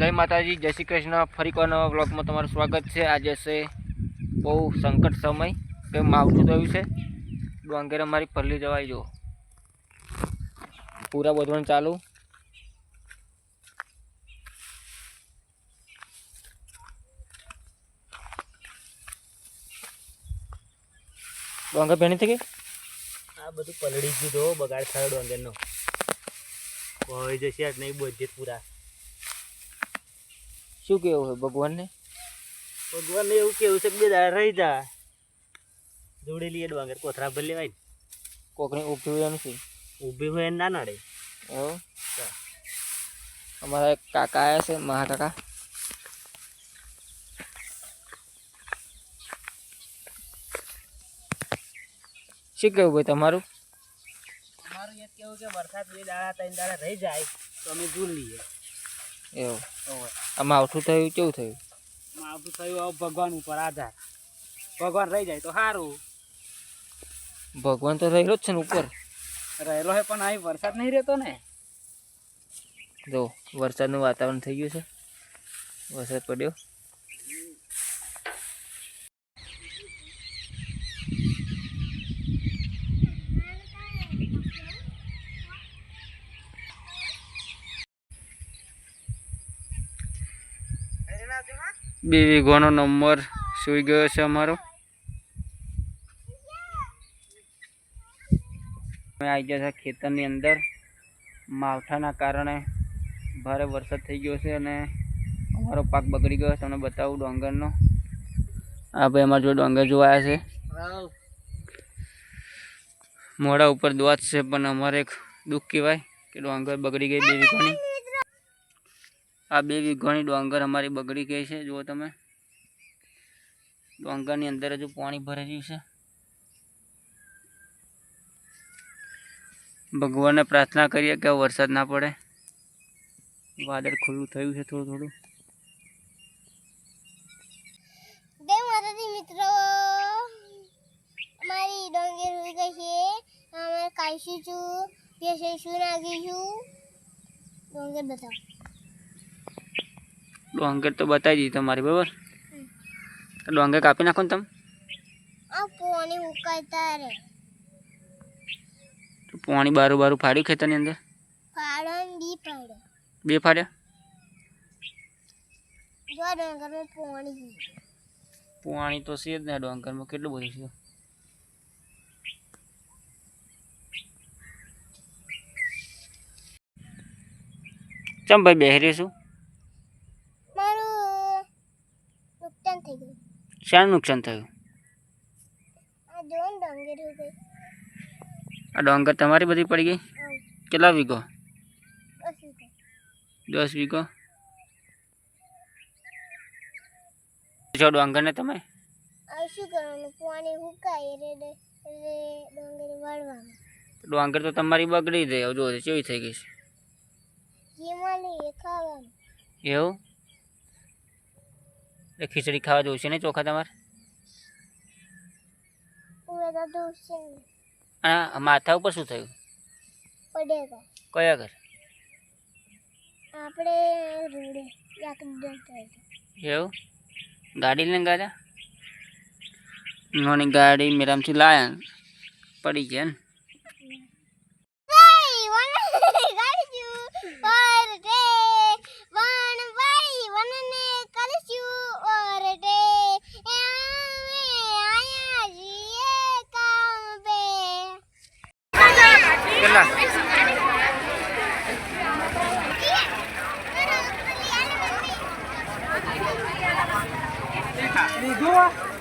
जय माताजी, जय श्री कृष्ण। फरी एक नवा ब्लॉग में तमारू स्वागत है। आज से बहु संकट समय के मावठू थयुं छे। डोंगेर अमारी पल्ली जवाई जो पूरा बधवन चालू। डोंगर भेणी थी गई। आ बधु पलड़ी गयुं तो बगाड़ थयो डोंगरनो। होई जशे आज नहीं बोधे पूरा। शू केवुं है भगवान ने? भगवान ने एवं केवुं छे के बे दाड़ा रही जा जोड़ी लिए डोंगर कोथरा भर लेवाय ने कोकनी ऊभी हुई नहीं ऊभी होय ना नड़े। हमारा एक काका आया से महाकाका। शू केवुं भाई तमारू? हमारो ये केवुं के वरसाद बे दाड़ा 3 दाड़ा रही जाए तो अमे झूल लीए। एवं आ मावठू थयुं केवुं थयुं? मावठू थयुं अब भगवान ऊपर आधार। भगवान रही जाए तो हारू। भगवान तो रहेलो ज छे ने ऊपर। रहेलो है पण आ वरसाद नहीं रहतो ने। जो वरसादनुं वातावरण थई गयुं छे। वरसाद पड्यो। बे वीघोनो नंबर सुई गयो छे अमारो। आई गया था खेतरनी अंदर। मावठाना कारणे भारे वरसाद थई गयो छे अने अमारो पाक बगड़ी गयो। तमने बतावुं डोंगरनो। आ भाई अमारा जो डोंगर जोवा आया छे। मोड़ा ऊपर द्वात छे पण अमारे एक दुख कहेवाय के डोंगर बगड़ी गई 2 वीघोनी। आ 2 वीघोनी डोंगर अमारी बगड़ी गई छे। जो तमे डोंगरनी अंदर हजू पाणी भराई गयुं छे। भगवान ने प्रार्थना करिए कि वरसाद ना पड़े। वादळ खुल्लू थयुं छे थोड़ुं थोड़ुं। जय माताजी मित्रों, हमारी डोंगर हुई गई है। हमारे कायशु चू पेशे शू नागी छू। डोंगर बताओ। डोंगर तो बताई दी तमारी बराबर। तो डोंगर कापी नाखो ने तम। आ पानी हुकायता रे। तो पाणी बारू बारू फाड्યું ખેતરની અંદર? फाड़न बी फाड़े। 2 फाड्या? जो डोंगर में पानी है। पाणी तो છે જ ને ડોંગરમાં કેટલું બધું છે। ચમ ભાઈ બેહી રહ્યો છું? मारू नुकसान થઈ ગયું। શાનું નુકસાન થયું? आ जोन डोंगर हुई गई। આ ડોંગર તમારી બધી પડી ગઈ? કેટલા વીઘો? 10 વીઘો। જો ડોંગર ને તમે आ शू करવાનું પાણી હુકાય રે ડોંગર વાળવાનું। ડોંગર તો તમારી બગડી ગઈ। જો કેવી થઈ ગઈ છે। હિમાલય ખાવાનું। એવું એ ખીચડી ખાવા જવું છે ને ચોખા તમારે? પૂરા તો દૂષણ આ માથા ઉપર શું થયું? પડેગા। કયા ઘર? આપણે રોડે એક્સિડન્ટ થયો। એવું ગાડી લઈને ગયા? नोनी गाड़ी मेरा से लाया पड़ी गया न। લીધું